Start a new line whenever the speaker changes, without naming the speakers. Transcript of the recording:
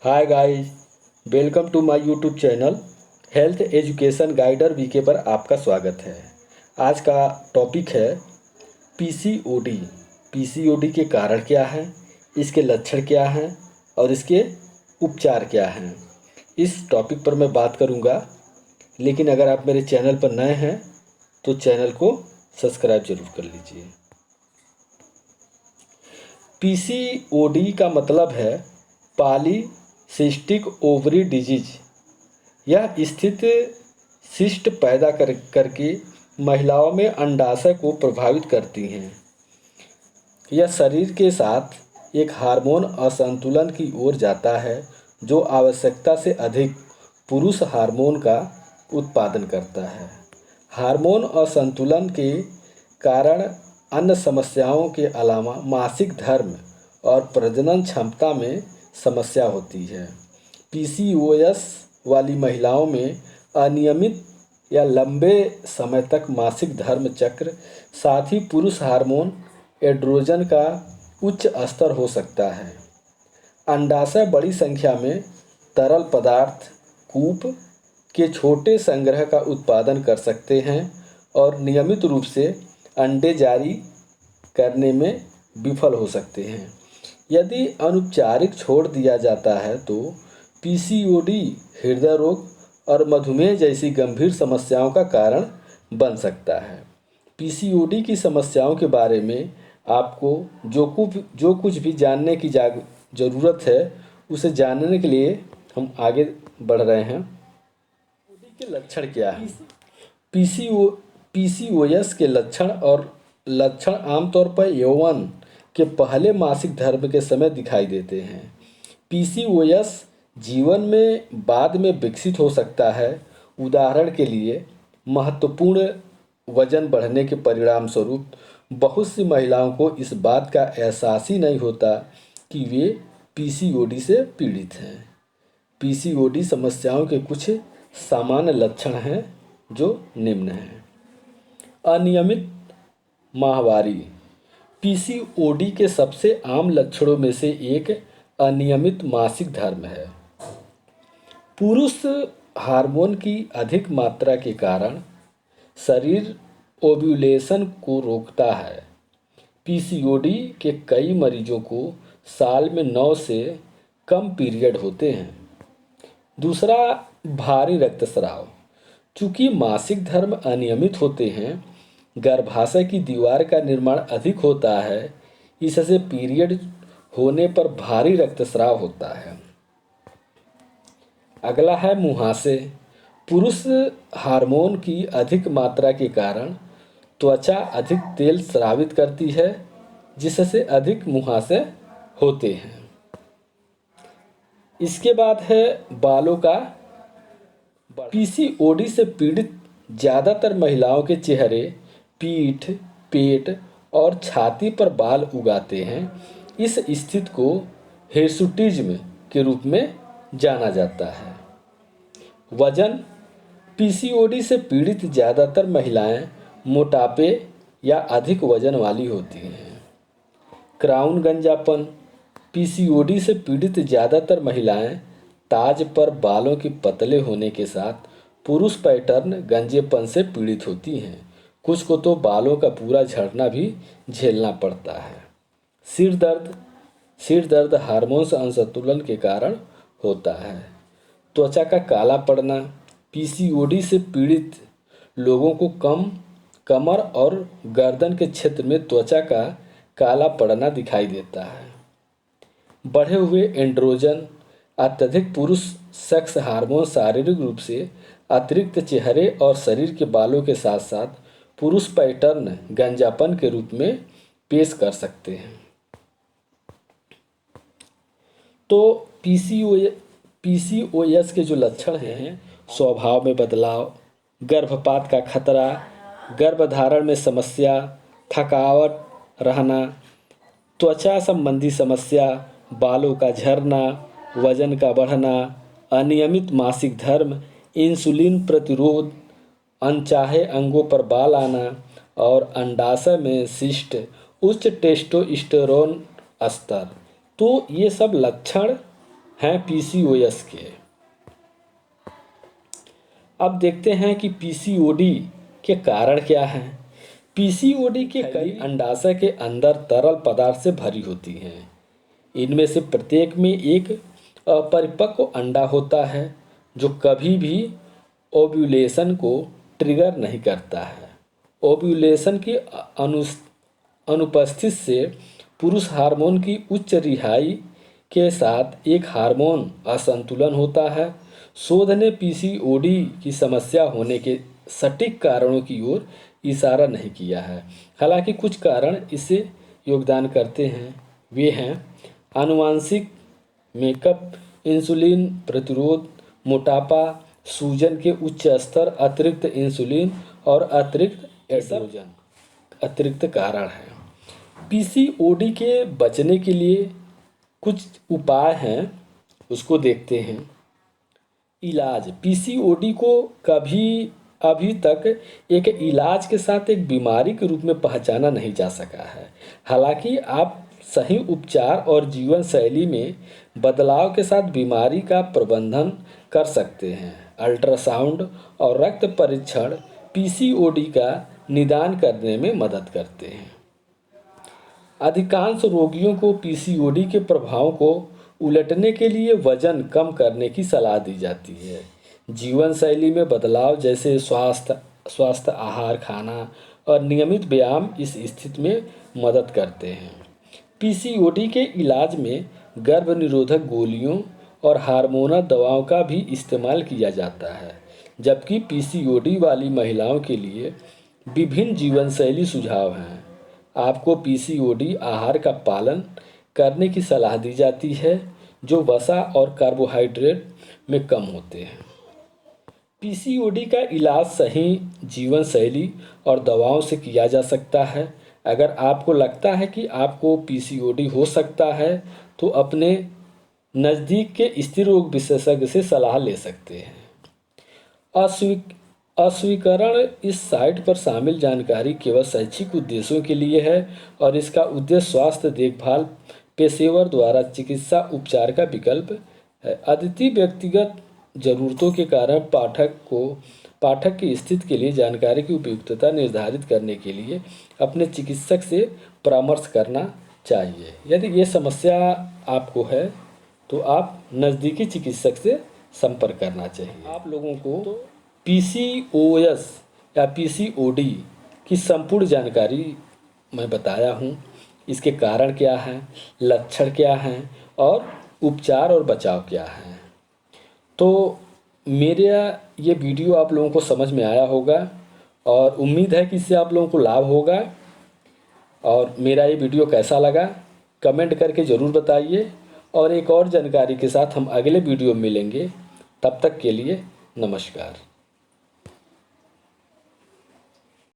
Hi guys, welcome to my YouTube channel health education guider VK पर आपका स्वागत है। आज का टॉपिक है पीसीओडी। पीसीओडी के कारण क्या हैं, इसके लक्षण क्या हैं और इसके उपचार क्या हैं, इस टॉपिक पर मैं बात करूंगा। लेकिन अगर आप मेरे चैनल पर नए हैं तो चैनल को सब्सक्राइब जरूर कर लीजिए। पीसीओडी का मतलब है पॉलीसिस्टिक ओवरी डिजीज। यह स्थिति सिस्ट पैदा करके महिलाओं में अंडाशय को प्रभावित करती हैं। यह शरीर के साथ एक हार्मोन असंतुलन की ओर जाता है जो आवश्यकता से अधिक पुरुष हार्मोन का उत्पादन करता है। हार्मोन असंतुलन के कारण अन्य समस्याओं के अलावा मासिक धर्म और प्रजनन क्षमता में समस्या होती है। पीसीओएस वाली महिलाओं में अनियमित या लंबे समय तक मासिक धर्म चक्र, साथ ही पुरुष हार्मोन एड्रोजन का उच्च स्तर हो सकता है। अंडाशय बड़ी संख्या में तरल पदार्थ कूप के छोटे संग्रह का उत्पादन कर सकते हैं और नियमित रूप से अंडे जारी करने में विफल हो सकते हैं। यदि अनौपचारिक छोड़ दिया जाता है तो पीसीओडी हृदय रोग और मधुमेह जैसी गंभीर समस्याओं का कारण बन सकता है। पीसीओडी की समस्याओं के बारे में आपको जो कुछ भी जानने की ज़रूरत है, उसे जानने के लिए हम आगे बढ़ रहे हैं। पीसीओडी के लक्षण क्या हैं? पीसीओएस के लक्षण आमतौर पर यौवन के पहले मासिक धर्म के समय दिखाई देते हैं। पीसीओएस जीवन में बाद में विकसित हो सकता है। उदाहरण के लिए, महत्वपूर्ण वजन बढ़ने के परिणाम स्वरूप बहुत सी महिलाओं को इस बात का एहसास ही नहीं होता कि वे पीसीओडी से पीड़ित हैं। पीसीओडी समस्याओं के कुछ सामान्य लक्षण हैं जो निम्न हैं। अनियमित माहवारी। पीसीओडी के सबसे आम लक्षणों में से एक अनियमित मासिक धर्म है। पुरुष हार्मोन की अधिक मात्रा के कारण शरीर ओव्यूलेशन को रोकता है। पीसीओडी के कई मरीजों को साल में 9 से कम पीरियड होते हैं। दूसरा, भारी रक्तस्राव। चूँकि मासिक धर्म अनियमित होते हैं, गर्भाशय की दीवार का निर्माण अधिक होता है, इससे पीरियड होने पर भारी रक्तस्राव होता है। अगला है मुहासे। पुरुष हार्मोन की अधिक मात्रा के कारण त्वचा अधिक तेल स्रावित करती है, जिससे अधिक मुहासे होते हैं। इसके बाद है बालों का। पीसीओडी से पीड़ित ज़्यादातर महिलाओं के चेहरे, पीठ, पेट और छाती पर बाल उगाते हैं। इस स्थिति को हिर्सुटिज्म के रूप में जाना जाता है। वजन। पीसीओडी से पीड़ित ज़्यादातर महिलाएं मोटापे या अधिक वजन वाली होती हैं। क्राउन गंजापन। पीसीओडी से पीड़ित ज़्यादातर महिलाएं ताज पर बालों के पतले होने के साथ पुरुष पैटर्न गंजेपन से पीड़ित होती हैं। कुछ को तो बालों का पूरा झड़ना भी झेलना पड़ता है। सिर दर्द। सिर दर्द हार्मोन असंतुलन के कारण होता है। त्वचा का काला पड़ना। पीसीओडी से पीड़ित लोगों को कमर और गर्दन के क्षेत्र में त्वचा का काला पड़ना दिखाई देता है। बढ़े हुए एंड्रोजन। अत्यधिक पुरुष सेक्स हार्मोन शारीरिक रूप से अतिरिक्त चेहरे और शरीर के बालों के साथ साथ पुरुष पैटर्न गंजापन के रूप में पेश कर सकते हैं। तो पीसीओएस के जो लक्षण हैं, स्वभाव में बदलाव, गर्भपात का खतरा, गर्भधारण में समस्या, थकावट रहना, त्वचा संबंधी समस्या, बालों का झड़ना, वजन का बढ़ना, अनियमित मासिक धर्म, इंसुलिन प्रतिरोध, अनचाहे अंगों पर बाल आना और अंडाशय में सिस्ट, उच्च टेस्टोस्टेरोन स्तर। तो ये सब लक्षण हैं पीसीओएस के। अब देखते हैं कि पीसीओडी के कारण क्या हैं। पीसीओडी के कई अंडाशय के अंदर तरल पदार्थ से भरी होती हैं। इनमें से प्रत्येक में एक अपरिपक्व अंडा होता है जो कभी भी ओव्यूलेशन को ट्रिगर नहीं करता है। ओव्यूलेशन की अनुपस्थिति से पुरुष हार्मोन की उच्च रिहाई के साथ एक हार्मोन असंतुलन होता है। शोध ने पीसीओडी की समस्या होने के सटीक कारणों की ओर इशारा नहीं किया है। हालांकि कुछ कारण इसे योगदान करते हैं। वे हैं आनुवांशिक मेकअप, इंसुलिन प्रतिरोध, मोटापा, सूजन के उच्च स्तर, अतिरिक्त इंसुलिन और अतिरिक्त एस्ट्रोजन अतिरिक्त कारण हैं। पीसीओडी के बचने के लिए कुछ उपाय हैं, उसको देखते हैं। इलाज। पीसीओडी को अभी तक एक इलाज के साथ एक बीमारी के रूप में पहचाना नहीं जा सका है। हालांकि आप सही उपचार और जीवन शैली में बदलाव के साथ बीमारी का प्रबंधन कर सकते हैं। अल्ट्रासाउंड और रक्त परीक्षण पीसीओडी का निदान करने में मदद करते हैं। अधिकांश रोगियों को पीसीओडी के प्रभाव को उलटने के लिए वजन कम करने की सलाह दी जाती है। जीवन शैली में बदलाव जैसे स्वस्थ आहार खाना और नियमित व्यायाम इस स्थिति में मदद करते हैं। पीसीओडी के इलाज में गर्भ निरोधक गोलियों और हार्मोनल दवाओं का भी इस्तेमाल किया जाता है, जबकि पीसीओडी वाली महिलाओं के लिए विभिन्न जीवन शैली सुझाव हैं। आपको पीसीओडी आहार का पालन करने की सलाह दी जाती है जो वसा और कार्बोहाइड्रेट में कम होते हैं। पीसीओडी का इलाज सही जीवन शैली और दवाओं से किया जा सकता है। अगर आपको लगता है कि आपको पीसीओडी हो सकता है तो अपने नज़दीक के स्त्री रोग विशेषज्ञ से सलाह ले सकते हैं। अस्वीकरण। इस साइट पर शामिल जानकारी केवल शैक्षिक उद्देश्यों के लिए है और इसका उद्देश्य स्वास्थ्य देखभाल पेशेवर द्वारा चिकित्सा उपचार का विकल्प है। अद्वितीय व्यक्तिगत ज़रूरतों के कारण पाठक की स्थिति के लिए जानकारी की उपयुक्तता निर्धारित करने के लिए अपने चिकित्सक से परामर्श करना चाहिए। यदि ये समस्या आपको है तो आप नज़दीकी चिकित्सक से संपर्क करना चाहिए। आप लोगों को पीसीओएस या पीसीओडी की संपूर्ण जानकारी मैं बताया हूँ। इसके कारण क्या हैं, लक्षण क्या हैं और उपचार और बचाव क्या हैं। तो मेरा ये वीडियो आप लोगों को समझ में आया होगा और उम्मीद है कि इससे आप लोगों को लाभ होगा। और मेरा ये वीडियो कैसा लगा कमेंट करके ज़रूर बताइए और एक और जानकारी के साथ हम अगले वीडियो में मिलेंगे। तब तक के लिए नमस्कार।